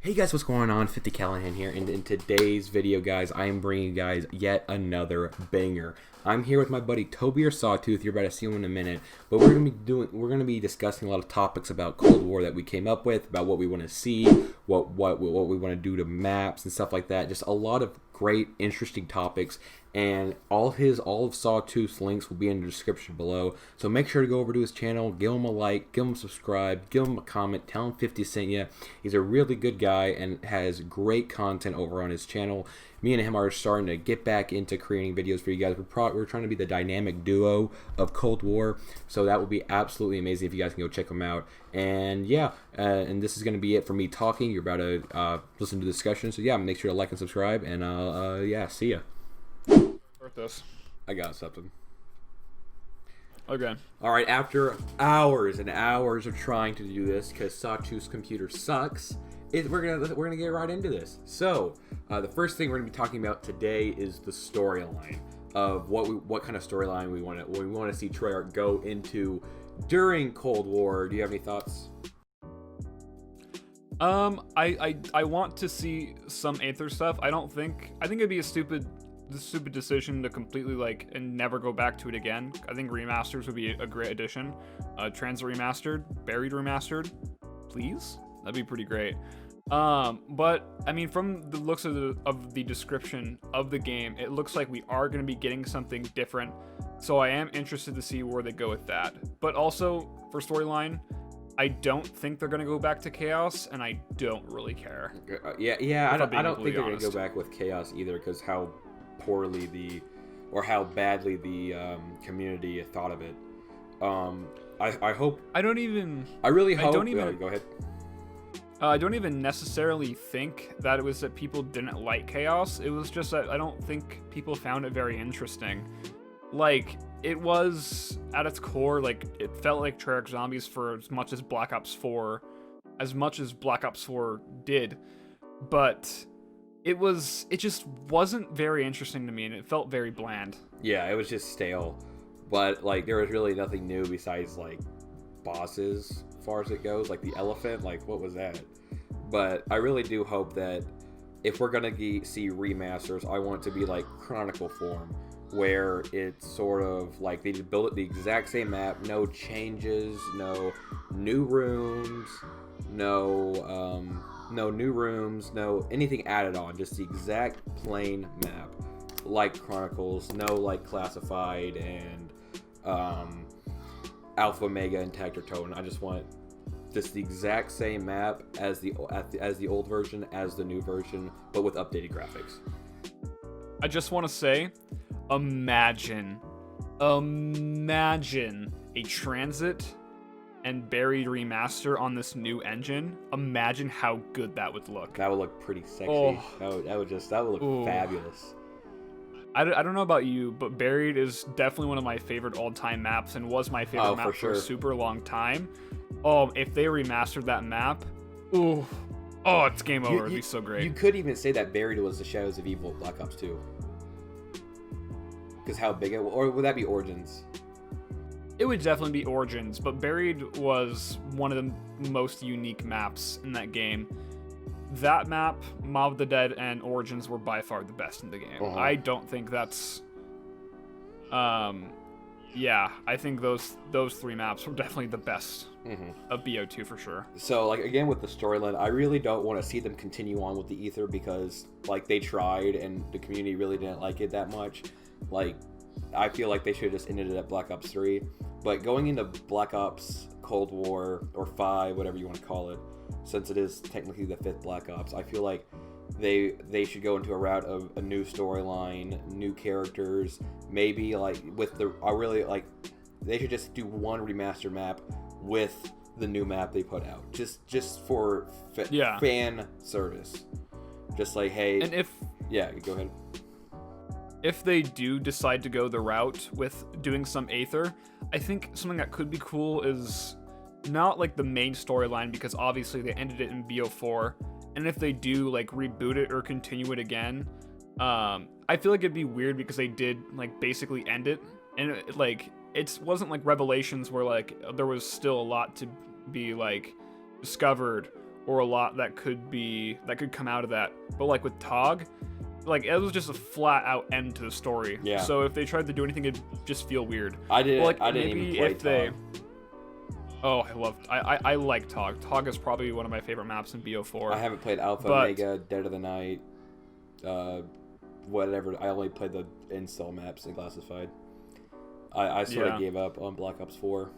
Hey guys, what's going on? 50 Callahan here, and in today's video, guys, I am bringing you guys yet another banger. I'm here with my buddy Toby or Sawtooth. You're about to see him in a minute, but we're gonna be discussing a lot of topics about Cold War that we came up with, about what we want to see, what we want to do to maps and stuff like that. Just a lot of great, interesting topics. And all of Sawtooth's links will be in the description below. So make sure to go over to his channel, give him a like, give him a subscribe, give him a comment, tell him 50 sent you. He's a really good guy and has great content over on his channel. Me and him are starting to get back into creating videos for you guys. We're trying to be the dynamic duo of Cold War, so that will be absolutely amazing if you guys can go check them out. And yeah, and this is going to be it for me talking. You're about to listen to the discussion, so yeah, make sure to like and subscribe, and yeah, see ya. This. I got something. Okay. All right. After hours and hours of trying to do this, because Sawtooth's computer sucks, we're gonna get right into this. So, the first thing we're gonna be talking about today is the storyline of what kind of storyline we want to see Treyarch go into during Cold War. Do you have any thoughts? I want to see some Aether stuff. I think it'd be a stupid decision to completely and never go back to it again. I think remasters would be a great addition. Transit remastered, Buried remastered, please. That'd be pretty great. But I mean, from the looks of the description of the game, it looks like we are going to be getting something different. So I am interested to see where they go with that. But also for storyline, I don't think they're going to go back to Chaos, and I don't really care. Yeah. I don't think they're going to go back with Chaos either, because how poorly how badly the community thought of it. I hope. I really hope. Go ahead. I don't even necessarily think that it was that people didn't like Chaos. It was just that I don't think people found it very interesting. It was, at its core, it felt like Treyarch Zombies for as much as Black Ops 4 did, but it just wasn't very interesting to me, and it felt very bland. Yeah, it was just stale, but there was really nothing new besides bosses as far as it goes, the elephant, what was that? But I really do hope that if we're gonna see remasters, I want it to be Chronicle form, where it's sort of they just build it the exact same map, no changes, no new rooms, no new rooms, no anything added on, just the exact plain map, like Chronicles, no Classified and Alpha, Mega, and Tactotone. I just want just the exact same map as the old version, as the new version, but with updated graphics. I just want to say, imagine a Transit and Buried remaster on this new engine. Imagine how good that would look. That would look pretty sexy. That would look fabulous. I don't know about you, but Buried is definitely one of my favorite all-time maps, and was my favorite map for a super long time. If they remastered that map, it's game over. It'd be so great. You could even say that Buried was the Shadows of Evil Black Ops 2. Because how big or would that be Origins? It would definitely be Origins, but Buried was one of the most unique maps in that game. That map, Mob of the Dead, and Origins were by far the best in the game. Uh-huh. I don't think that's... yeah, I think those three maps were definitely the best of BO2 for sure. So, again, with the storyline, I really don't want to see them continue on with the Aether, because, they tried, and the community really didn't like it that much. I feel like they should have just ended it at Black Ops 3. But going into Black Ops Cold War, or 5, whatever you want to call it, since it is technically the 5th Black Ops, I feel like they should go into a route of a new storyline, new characters, maybe they should just do one remastered map with the new map they put out, just for fan service. Just hey, and go ahead. If they do decide to go the route with doing some Aether, I think something that could be cool is not the main storyline, because obviously they ended it in BO4, and if they do reboot it or continue it again, I feel it'd be weird, because they did basically end it, and it wasn't Revelations where there was still a lot to be discovered, or a lot that could come out of that. But like with Tog, like it was just a flat out end to the story. Yeah. So if they tried to do anything, it'd just feel weird. I didn't. Like, I didn't even play Tog. Oh, I like Tog. Tog is probably one of my favorite maps in BO4. I haven't played Alpha, Omega, Dead of the Night, whatever. I only played the install maps in Classified. I sort of gave up on Black Ops 4.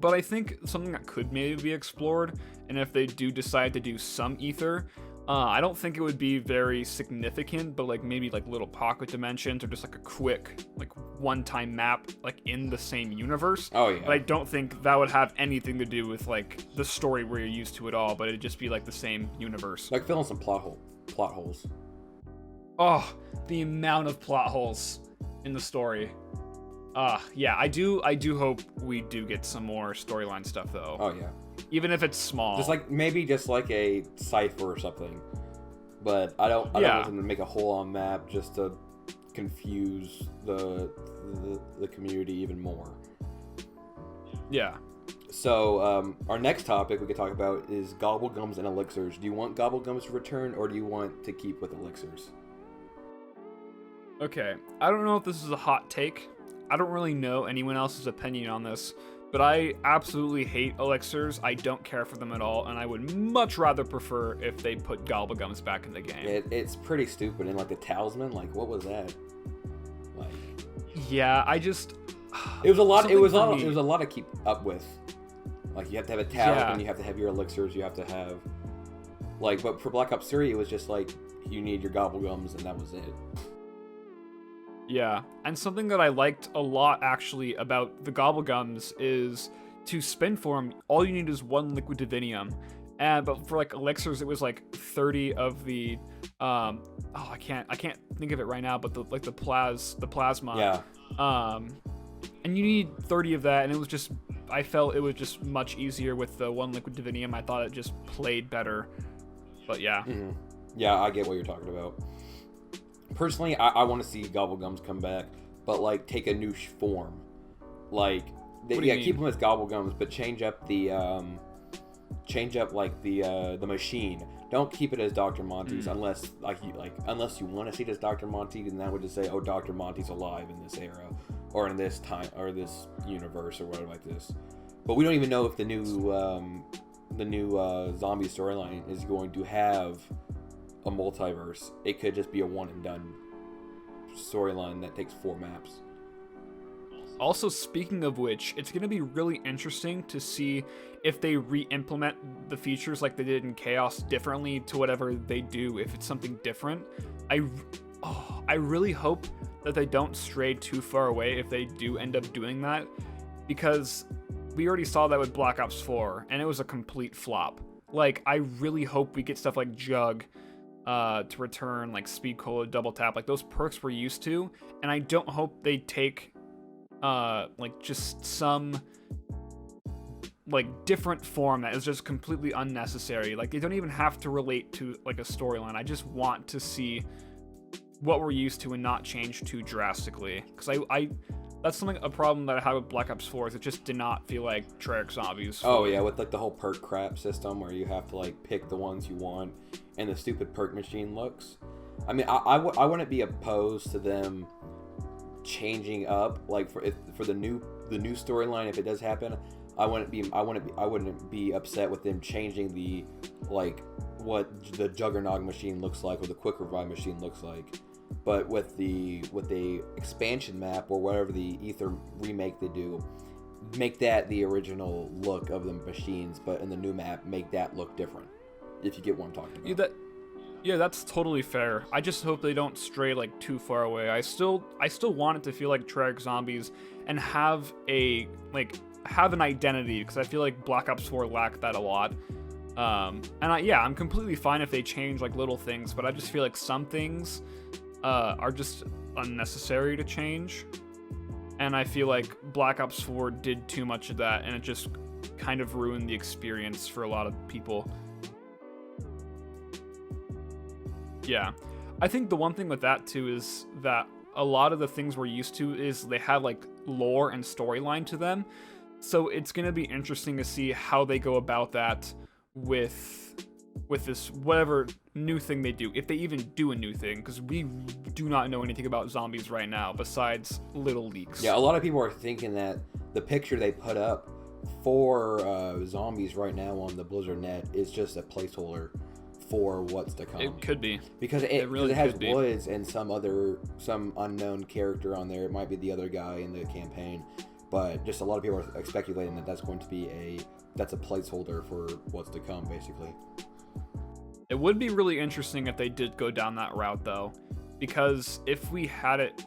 But I think something that could maybe be explored, and if they do decide to do some ether, I don't think it would be very significant, but like maybe like little pocket dimensions or just like a quick like one-time map like in the same universe. Oh yeah. But I don't think that would have anything to do with like the story where you're used to it all, but it'd just be like the same universe. Like filling some plot holes. Oh, the amount of plot holes in the story. Yeah, I do hope we do get some more storyline stuff though. Oh yeah. Even if it's small. Just like a cipher or something. But I don't want them to make a whole on map just to confuse the community even more. Yeah. So our next topic we could talk about is gobblegums and elixirs. Do you want gobblegums to return, or do you want to keep with elixirs? Okay, I don't know if this is a hot take. I don't really know anyone else's opinion on this, but I absolutely hate elixirs. I don't care for them at all, and I would much rather prefer if they put gobblegums back in the game. It's pretty stupid, and like the talisman, like what was that? Like, yeah, I just. It was a lot. It was a lot to keep up with. Like you have to have a talisman, you have to have your elixirs, you have to have, like. But for Black Ops 3, it was just like you need your gobblegums, and that was it. Yeah, and something that I liked a lot actually about the gobblegums is to spin for them, all you need is one liquid divinium. But for like elixirs, it was like 30 of the I can't think of it right now, but the plasma. Yeah. And you need 30 of that, and it was just, I felt it was just much easier with the one liquid divinium. I thought it just played better. But yeah. Mm-hmm. Yeah, I get what you're talking about. Personally, I want to see gobblegums come back, but like take a new form. Like, keep them as gobblegums, but change up the machine. Don't keep it as Dr. Monty's unless you want to see it as Dr. Monty, then that would just say, oh, Dr. Monty's alive in this era, or in this time, or this universe, or whatever like this. But we don't even know if the new zombie storyline is going to have a multiverse. It could just be a one and done storyline that takes 4 maps. Also, speaking of which, it's going to be really interesting to see if they re-implement the features like they did in Chaos differently to whatever they do, if it's something different. I really hope that they don't stray too far away if they do end up doing that, because we already saw that with Black Ops 4, and it was a complete flop. Like, I really hope we get stuff like Jug to return, like Speed Cola, Double Tap, like those perks we're used to, and I don't hope they take like just some like different form that is just completely unnecessary. Like they don't even have to relate to like a storyline. I just want to see what we're used to and not change too drastically, because I that's a problem that I have with Black Ops 4 is it just did not feel like Treyarch Zombies. Oh yeah, with like the whole perk crap system where you have to like pick the ones you want, and the stupid perk machine looks. I mean, I wouldn't be opposed to them changing up like for the new storyline if it does happen. I wouldn't be upset with them changing the like what the Juggernog machine looks like or the Quick Revive machine looks like. But with the expansion map or whatever the Ether remake they do, make that the original look of the machines, but in the new map make that look different. If you get what I'm talking about. Yeah, that's totally fair. I just hope they don't stray like too far away. I still want it to feel like Treyarch Zombies and have an identity, because I feel like Black Ops 4 lacked that a lot. I'm completely fine if they change like little things, but I just feel like some things are just unnecessary to change. And I feel like Black Ops 4 did too much of that, and it just kind of ruined the experience for a lot of people. Yeah. I think the one thing with that too is that a lot of the things we're used to is they have like lore and storyline to them. So it's going to be interesting to see how they go about that with this whatever new thing they do, if they even do a new thing, because we do not know anything about zombies right now besides little leaks. Yeah, a lot of people are thinking that the picture they put up for zombies right now on the Blizzard net is just a placeholder for what's to come. It could be, because it really has could be. Woods and some unknown character on there. It might be the other guy in the campaign, but just a lot of people are speculating that that's going to be a placeholder for what's to come, basically. It would be really interesting if they did go down that route, though, because if we had it,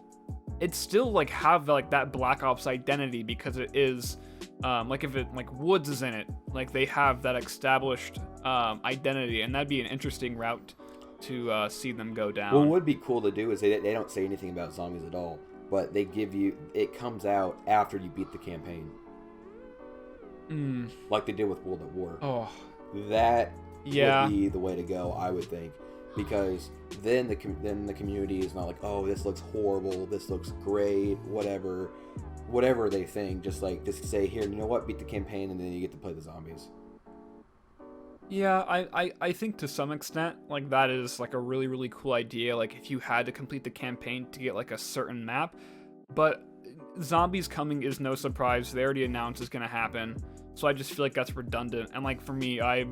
it'd still like have like that Black Ops identity, because it is like if it like Woods is in it, like they have that established identity, and that'd be an interesting route to see them go down. What would be cool to do is they don't say anything about zombies at all, but they give you, it comes out after you beat the campaign, like they did with World at War. Oh, that yeah, would be the way to go, I would think, because then the community is not like, oh, this looks horrible, this looks great, whatever they think. Just say, here, you know what, beat the campaign, and then you get to play the zombies. Yeah, I think to some extent, like, that is like a really, really cool idea, like if you had to complete the campaign to get like a certain map. But zombies coming is no surprise. They already announced it's gonna happen, so I just feel like that's redundant. And like for me, I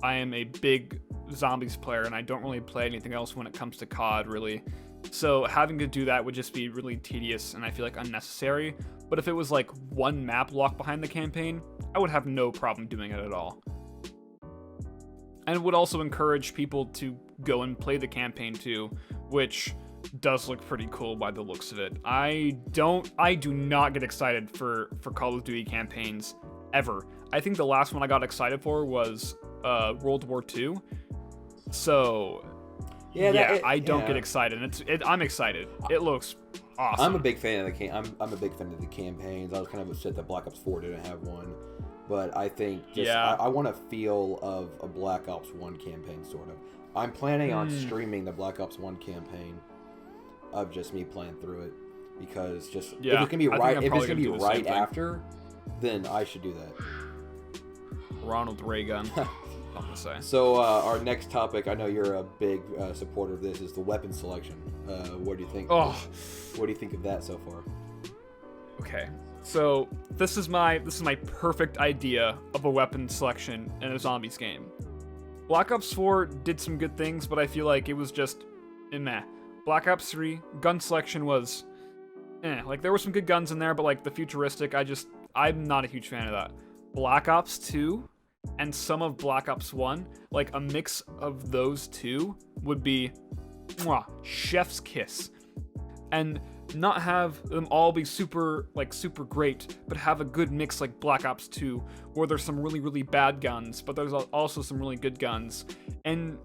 am a big zombies player, and I don't really play anything else when it comes to COD, really. So having to do that would just be really tedious, and I feel like unnecessary. But if it was like one map locked behind the campaign, I would have no problem doing it at all. And it would also encourage people to go and play the campaign too, which does look pretty cool by the looks of it. I do not get excited for Call of Duty campaigns ever. I think the last one I got excited for was World War II. So I don't get excited. I'm excited. It looks awesome. I'm a big fan of I'm a big fan of the campaigns. I was kind of upset that Black Ops 4 didn't have one, but I think I want a feel of a Black Ops 1 campaign, sort of. I'm planning on streaming the Black Ops 1 campaign of just me playing through it, because if it's gonna be right after, then I should do that. Ronald Reagan. I'm gonna say. So our next topic, I know you're a big supporter of this, is the weapon selection. What do you think? Oh, what do you think of that so far? Okay, so this is my perfect idea of a weapon selection in a zombies game. Black Ops 4 did some good things, but I feel like it was just meh. Black Ops 3 gun selection was like there were some good guns in there, but like the futuristic, I'm not a huge fan of that. Black Ops 2 and some of Black Ops 1, like a mix of those two would be chef's kiss. And not have them all be super great, but have a good mix like Black Ops 2, where there's some really, really bad guns, but there's also some really good guns. And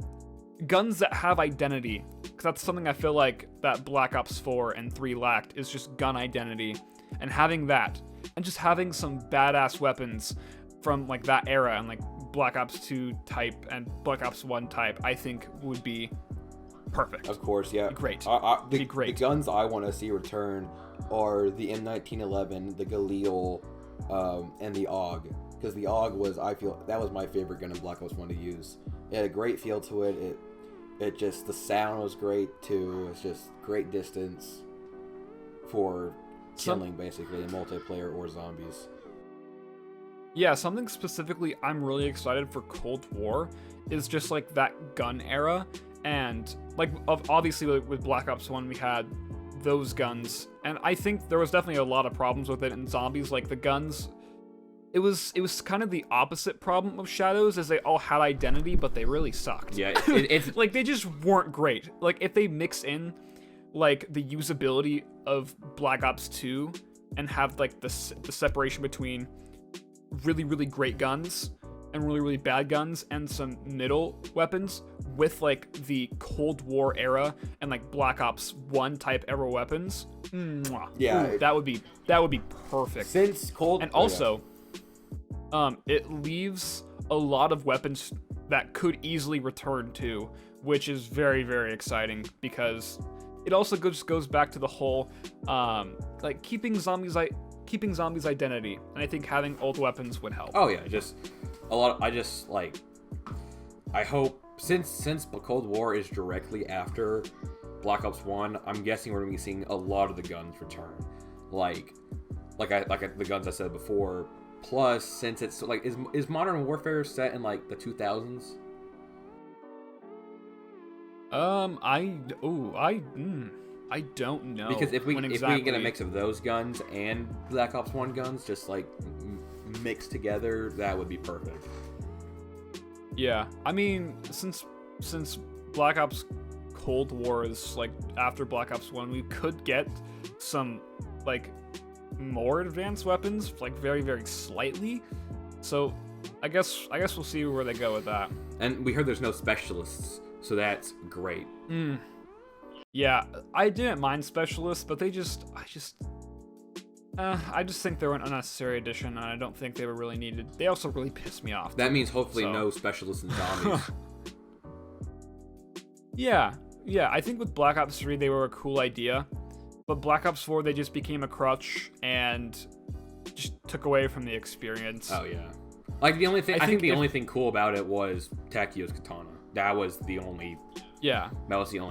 guns that have identity, because that's something I feel like that Black Ops 4 and 3 lacked, is just gun identity. And having that, and just having some badass weapons from like that era, and like Black Ops 2 type and Black Ops 1 type, I think would be perfect. Of course, yeah. Great. The guns I want to see return are the M1911, the Galil, and the AUG. Because the AUG I feel that was my favorite gun in Black Ops 1 to use. It had a great feel to it. It just, the sound was great too. It's just great distance for killing, basically, in multiplayer or zombies. Yeah, something specifically I'm really excited for Cold War is just like that gun era. And like obviously with Black Ops 1 we had those guns, and I think there was definitely a lot of problems with it in zombies. Like the guns, it was kind of the opposite problem of Shadows, as they all had identity, but they really sucked. Yeah, it's like they just weren't great. Like if they mix in like the usability of Black Ops 2 and have like the separation between really, really great guns and really, really bad guns and some middle weapons with like the Cold War era and like Black Ops 1 type era weapons. Yeah, ooh, that would be perfect. Since Cold, and also, it leaves a lot of weapons that could easily return to, which is very, very exciting, because it also just goes back to the whole like keeping zombies identity, and I think having old weapons would help. Oh yeah, just a lot. I just like I hope since Cold War is directly after Black Ops 1, I'm guessing we're gonna be seeing a lot of the guns return, like the guns I said before. Plus, since it's like, is Modern Warfare set in like the 2000s? I don't know. Because if we get a mix of those guns and Black Ops 1 guns, just like mixed together, that would be perfect. Yeah, I mean, since Black Ops Cold War is like after Black Ops 1, we could get some like more advanced weapons, like very, very slightly. So I guess we'll see where they go with that. And we heard there's no specialists, so that's great. Yeah, I didn't mind specialists, but I just think they were an unnecessary addition, and I don't think they were really needed. They also really pissed me off. That means hopefully no specialists in zombies. Yeah, I think with Black Ops 3 they were a cool idea, but Black Ops 4 they just became a crutch and just took away from the experience. Oh yeah. Like the only thing I think the only thing cool about it was Takio's katana. That was the only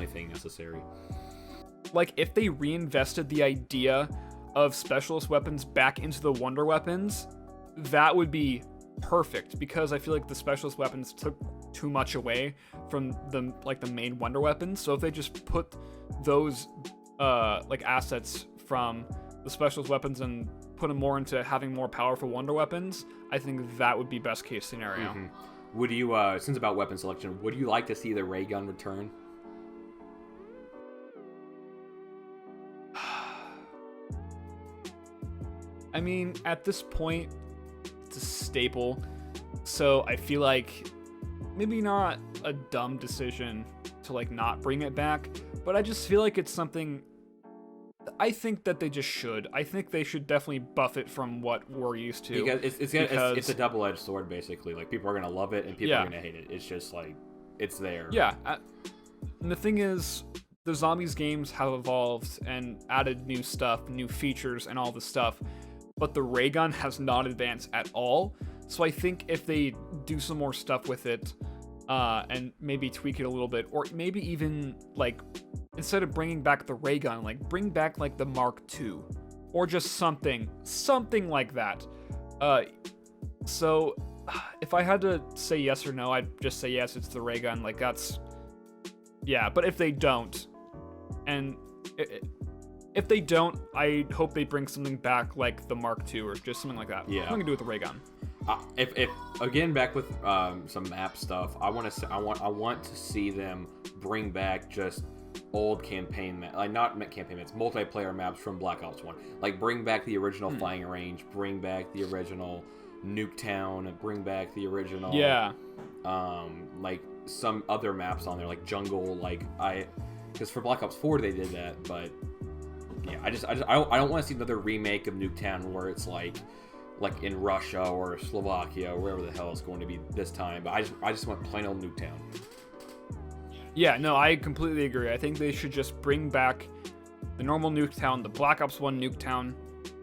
thing necessary. Like if they reinvested the idea of specialist weapons back into the wonder weapons, that would be perfect, because I feel like the specialist weapons took too much away from the main wonder weapons. So if they just put those like assets from the specialist weapons and put them more into having more powerful wonder weapons, I think that would be best case scenario. Mm-hmm. Would you, since about weapon selection, would you like to see the ray gun return? I mean, at this point, it's a staple, so I feel like maybe not a dumb decision to like not bring it back, but I just feel like it's something I think that they just should. I think they should definitely buff it from what we're used to. Because it's a double-edged sword, basically. Like, people are going to love it and people are going to hate it. It's just like, it's there. Yeah. And the thing is, the Zombies games have evolved and added new stuff, new features, and all this stuff, but the ray gun has not advanced at all. So I think if they do some more stuff with it, and maybe tweak it a little bit, or maybe even like, instead of bringing back the ray gun, like bring back like the Mark II, or just something like that. So if I had to say yes or no, I'd just say yes, it's the ray gun. Like that's, yeah. But if they don't, and if they don't, I hope they bring something back like the Mark II or just something like that. Yeah. Something to do with the ray gun. If again, back with some map stuff, I want to see them bring back just old campaign maps, like not campaign maps, multiplayer maps from Black Ops 1. Like bring back the original firing range, bring back the original Nuketown, bring back the original like some other maps on there, like jungle. Like because for Black Ops 4 they did that, but yeah, I don't want to see another remake of Nuketown where it's like in Russia or Slovakia or wherever the hell it's going to be this time. But I just want plain old Nuketown. Yeah, no, I completely agree. I think they should just bring back the normal Nuketown, the Black Ops 1 Nuketown.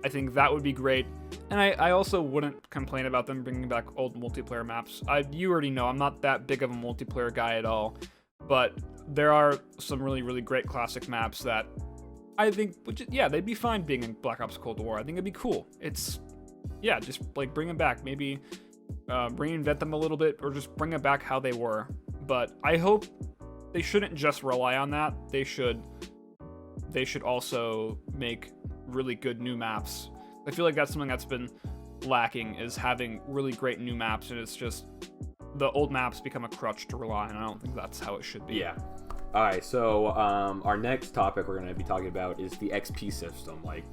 I think that would be great. And I also wouldn't complain about them bringing back old multiplayer maps. You already know I'm not that big of a multiplayer guy at all. But there are some really, really great classic maps that I think, they'd be fine being in Black Ops Cold War. I think it'd be cool. Just like bring them back. Maybe reinvent them a little bit, or just bring them back how they were. But I hope they shouldn't just rely on that. They should also make really good new maps. I feel like that's something that's been lacking, is having really great new maps, and it's just the old maps become a crutch to rely on. I don't think that's how it should be. Yeah. All right, so our next topic we're going to be talking about is the XP system. Like,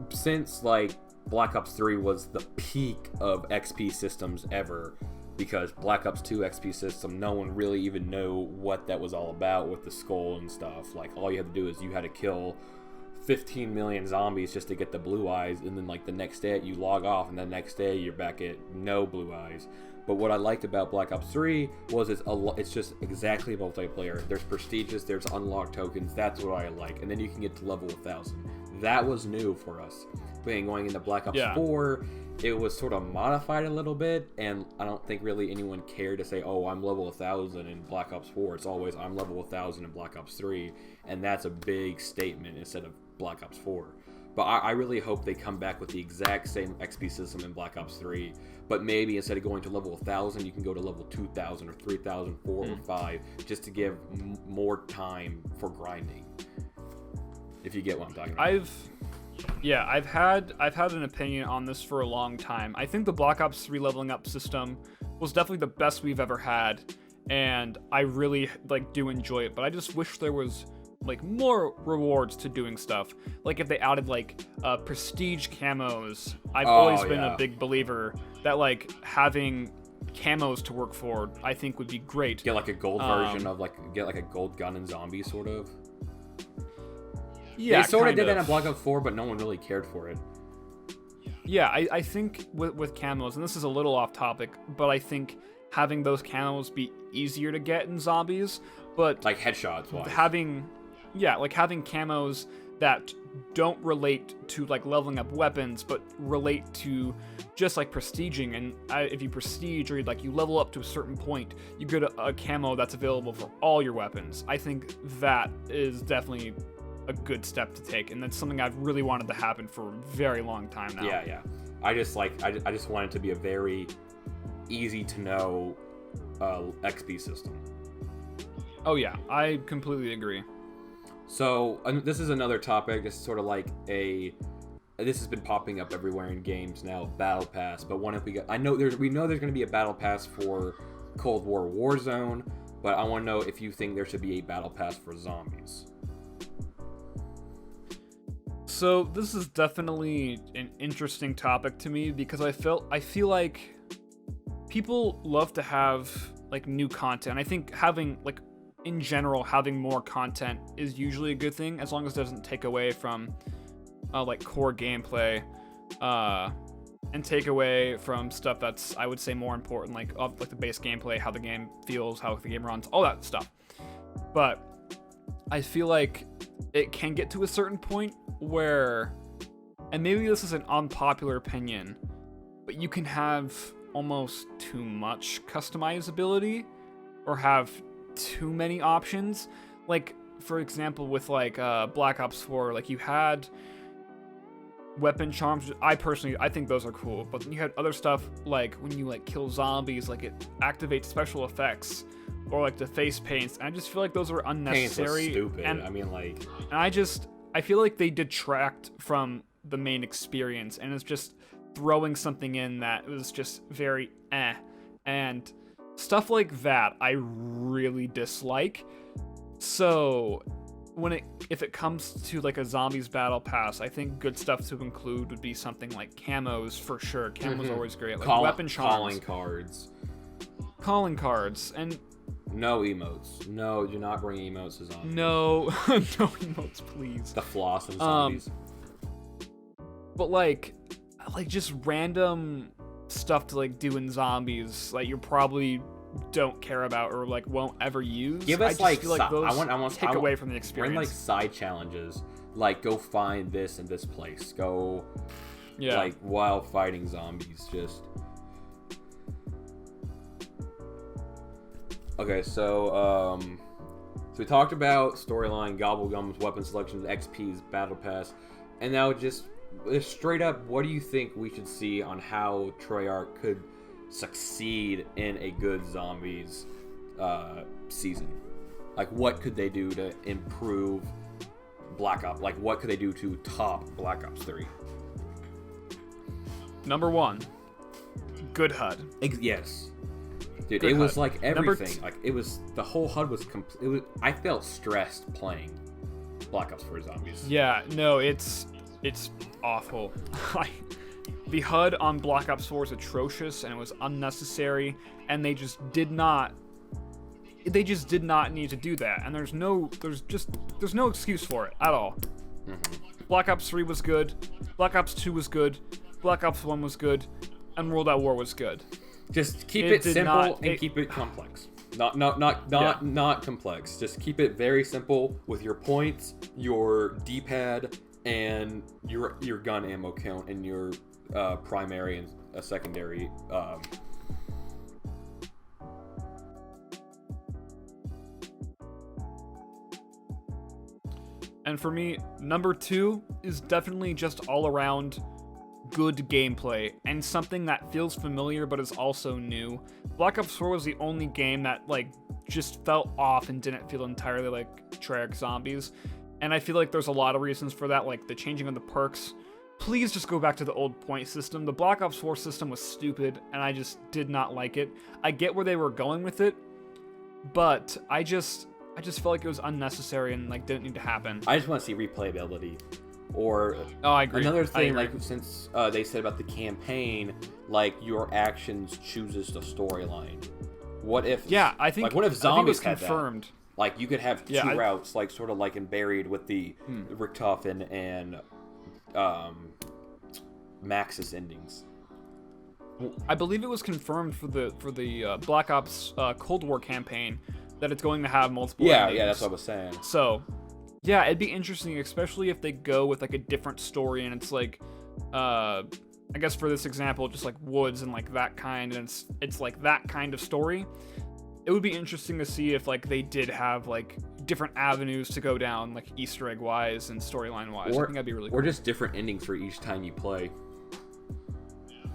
since like Black Ops 3 was the peak of XP systems ever, because Black Ops 2 XP system, no one really even knew what that was all about with the skull and stuff. Like, all you had to do is you had to kill 15 million zombies just to get the blue eyes, and then like the next day you log off, and the next day you're back at no blue eyes. But what I liked about Black Ops 3 was it's just exactly multiplayer. There's prestigious, there's unlocked tokens. That's what I like. And then you can get to level 1000. That was new for us. But going into Black Ops 4, it was sort of modified a little bit, and I don't think really anyone cared to say, oh, I'm level 1,000 in Black Ops 4. It's always, I'm level 1,000 in Black Ops 3, and that's a big statement instead of Black Ops 4. But I really hope they come back with the exact same XP system in Black Ops 3, but maybe instead of going to level 1,000, you can go to level 2,000 or 3,000, 4 or 5, just to give more time for grinding. If you get what I'm talking about. I've had an opinion on this for a long time. I think the Black Ops 3 leveling up system was definitely the best we've ever had, and I really do enjoy it, but I just wish there was more rewards to doing stuff. Like if they added prestige camos. I've always been a big believer that having camos to work for, I think would be great. Get a gold version of get a gold gun and zombie sort of. Yeah, they sort of did that in Black Ops 4, but no one really cared for it. Yeah, I think with camos, and this is a little off topic, but I think having those camos be easier to get in zombies, but headshots wise. Having camos that don't relate to leveling up weapons, but relate to just prestiging. And if you prestige or you level up to a certain point, you get a camo that's available for all your weapons. I think that is definitely a good step to take, and that's something I've really wanted to happen for a very long time now. Yeah. I just want it to be a very easy to know XP system. Oh yeah, I completely agree. So this is another topic. This is sort of this has been popping up everywhere in games now. Battle Pass, but what if we know there's going to be a Battle Pass for Cold War Warzone, but I want to know if you think there should be a Battle Pass for zombies. So this is definitely an interesting topic to me because I feel like people love to have new content. I think having in general having more content is usually a good thing as long as it doesn't take away from core gameplay and take away from stuff that's, I would say, more important, like the base gameplay, how the game feels, how the game runs, all that stuff. But I feel like it can get to a certain point where, and maybe this is an unpopular opinion, but you can have almost too much customizability or have too many options. For example, with Black Ops 4, you had weapon charms. I think those are cool, but then you had other stuff when you kill zombies, it activates special effects or the face paints, and I just feel like those are unnecessary. Paints are stupid. And I feel like they detract from the main experience, and it's just throwing something in that was just very and stuff like that I really dislike. So if it comes to a zombies battle pass, I think good stuff to include would be something like camos for sure. Camos always great. Weapon charms, calling cards, and no emotes. No, do not bring emotes to zombies. No, no emotes, please. The floss of zombies. But just random stuff to do in zombies you probably don't care about or won't ever use. Give us I feel those take away from the Bring experience. side challenges, go find this in this place. Go, yeah. While fighting zombies, just. Okay, so we talked about storyline, gobblegums, weapon selections, XPs, battle pass, and now just straight up, what do you think we should see on how Treyarch could succeed in a good zombies season? What could they do to improve Black Ops? What could they do to top Black Ops 3? Number 1, good HUD. Yes. Dude, good it was HUD. everything. It was, the whole HUD was complete. I felt stressed playing Black Ops 4 Zombies. Yeah, no, it's awful. The HUD on Black Ops 4 is atrocious, and it was unnecessary, and they just did not need to do that, and there's no excuse for it at all. Black Ops 3 was good, Black Ops 2 was good, Black Ops 1 was good, and World at War was good. Just keep it simple and keep it complex. Not complex. Just keep it very simple with your points, your D-pad, and your gun ammo count, and your primary and a secondary. And for me, number 2 is definitely just all around good gameplay and something that feels familiar but is also new. Black Ops 4 was the only game that like just felt off and didn't feel entirely like Treyarch Zombies. And I feel like there's a lot of reasons for that, like the changing of the perks. Please just go back to the old point system. The Black Ops 4 system was stupid and I just did not like it. I get where they were going with it, but I just felt like it was unnecessary and like didn't need to happen. I just want to see replayability. Or I agree. Another thing, like since they said about the campaign, like your actions chooses the storyline. What if? Yeah, I think. Like, what if zombies had confirmed? That? Like you could have two routes, like sort of like in Buried with the Richtofen and Maxis endings. I believe it was confirmed for the Black Ops Cold War campaign that it's going to have multiple. endings. Yeah, that's what I was saying. So. Yeah, it'd be interesting, especially if they go with like a different story and it's like, I guess for this example, just like woods and like that kind, and it's like that kind of story. It would be interesting to see if like they did have like different avenues to go down, like Easter egg wise and storyline wise. I think that'd be really cool. Or just different endings for each time you play.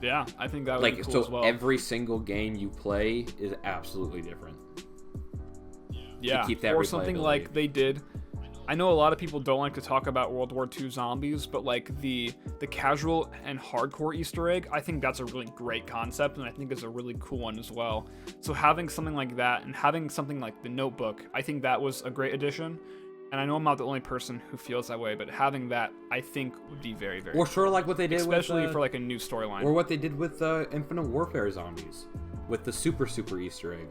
Yeah, I think that would be cool as well. Every single game you play is absolutely different. Yeah, to keep that or something like they did. I know a lot of people don't like to talk about World War II zombies, but like the casual and hardcore Easter egg, I think that's a really great concept, and I think is a really cool one as well. So having something like that and having something like the Notebook, I think that was a great addition. And I know I'm not the only person who feels that way, but having that, I think, would be very, very. Or sort of like what they did, especially for like a new storyline. Or what they did with Infinite Warfare zombies, with the super Easter egg.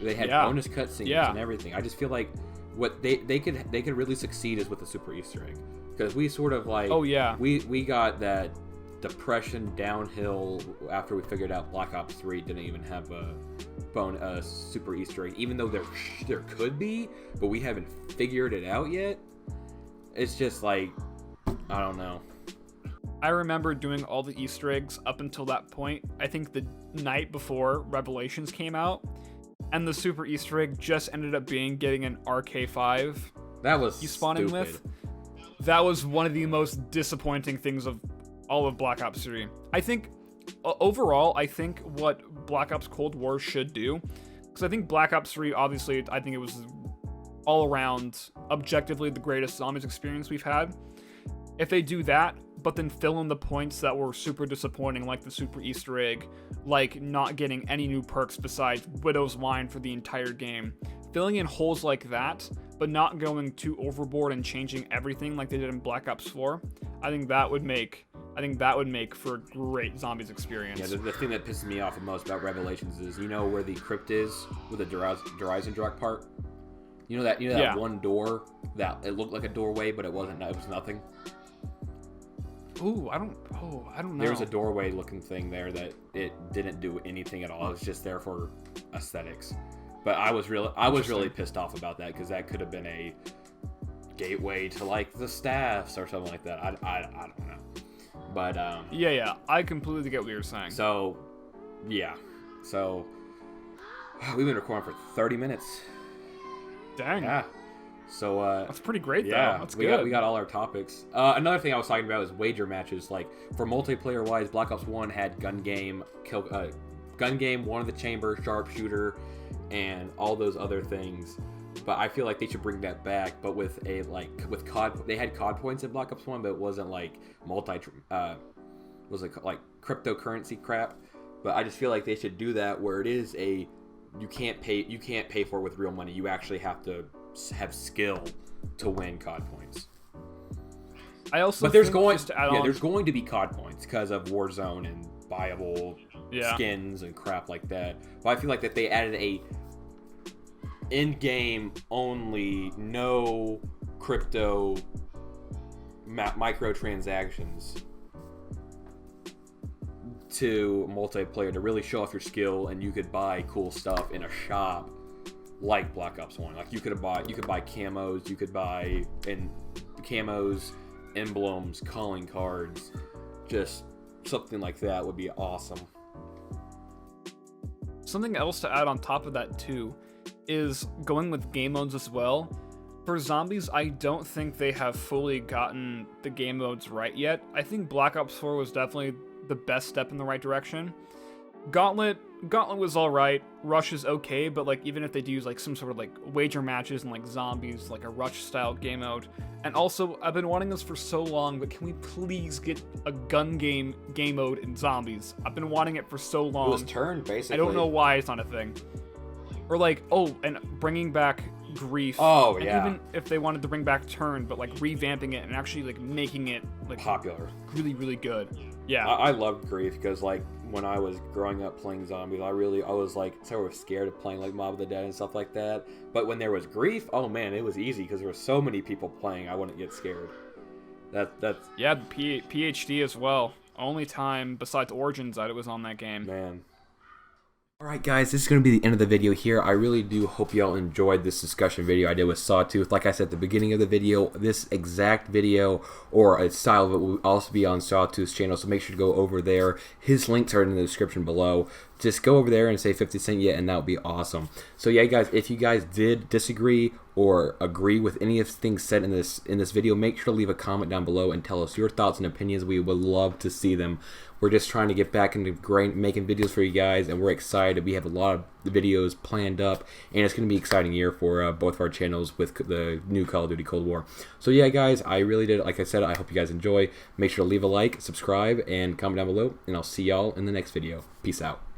They had bonus cutscenes and everything. I just feel like what they could really succeed is with the super Easter egg, because we sort of like we got that depression downhill after we figured out Black Ops 3 didn't even have a super Easter egg, even though there could be, but we haven't figured it out yet. It's just like, I don't know. I remember doing all the Easter eggs up until that point. I think the night before Revelations came out. And the super Easter egg just ended up getting an RK5. That was you spawn stupid. in with. That was one of the most disappointing things of all of Black Ops 3. I think, overall, what Black Ops Cold War should do, because I think Black Ops 3, obviously, I think it was all around, objectively, the greatest zombies experience we've had. If they do that, but then fill in the points that were super disappointing, like the super Easter egg, like not getting any new perks besides Widow's Wine for the entire game. Filling in holes like that, but not going too overboard and changing everything like they did in Black Ops 4, I think that would make for a great zombies experience. Yeah, the thing that pisses me off the most about Revelations is, you know where the crypt is with the Dreisendrach part? You know that one door that it looked like a doorway, but it wasn't. It was nothing. I don't know. There was a doorway looking thing there that it didn't do anything at all. It was just there for aesthetics. But I was really pissed off about that, because that could have been a gateway to like the staffs or something like that. I don't know. But yeah, I completely get what you're saying. So we've been recording for 30 minutes. Dang. Yeah. So that's pretty great though. That's good. We got all our topics. Another thing I was talking about is wager matches. Like for multiplayer wise, Black Ops 1 had gun game, one of the chamber, sharpshooter, and all those other things. But I feel like they should bring that back, but with COD. They had COD points in Black Ops 1, but it wasn't like like cryptocurrency crap. But I just feel like they should do that where it is you can't pay for it with real money. You actually have to have skill to win COD points. There's going to be COD points because of Warzone and buyable skins and crap like that. But I feel like that they added a in-game only, no crypto microtransactions to multiplayer to really show off your skill, and you could buy cool stuff in a shop like Black Ops 1. Like you could buy camos, you could buy camos, emblems, calling cards, just something like that would be awesome. Something else to add on top of that too is going with game modes as well. For zombies, I don't think they have fully gotten the game modes right yet. I think Black Ops 4 was definitely the best step in the right direction. Gauntlet was alright. Rush is okay, but like even if they do use like some sort of like wager matches and like zombies, like a Rush style game mode. And also, I've been wanting this for so long, but can we please get a gun game mode in zombies? I've been wanting it for so long. It was turned basically. I don't know why it's not a thing. Or like, oh, and bringing back Grief. Oh, and yeah. even if they wanted to bring back Turn, but like revamping it and actually like making it like popular, really, really good. Yeah. I loved Grief because like when I was growing up playing zombies, I was like sort of scared of playing like Mob of the Dead and stuff like that. But when there was Grief, oh man, it was easy because there were so many people playing. I wouldn't get scared. That's yeah. PhD as well. Only time besides Origins that it was on that game. Man. Alright guys, this is going to be the end of the video here. I really do hope y'all enjoyed this discussion video I did with Sawtooth. Like I said at the beginning of the video, this exact video or a style of it will also be on Sawtooth's channel, so make sure to go over there. His links are in the description below. Just go over there and say 50 Cent yeah, and that would be awesome. So yeah guys, if you guys did disagree or agree with any of the things said in this video, make sure to leave a comment down below and tell us your thoughts and opinions. We would love to see them. We're just trying to get back into making videos for you guys, and we're excited. We have a lot of videos planned up, and it's going to be an exciting year for both of our channels with the new Call of Duty Cold War. So yeah guys, I really did, like I said, I hope you guys enjoy. Make sure to leave a like, subscribe, and comment down below, and I'll see y'all in the next video. Peace out.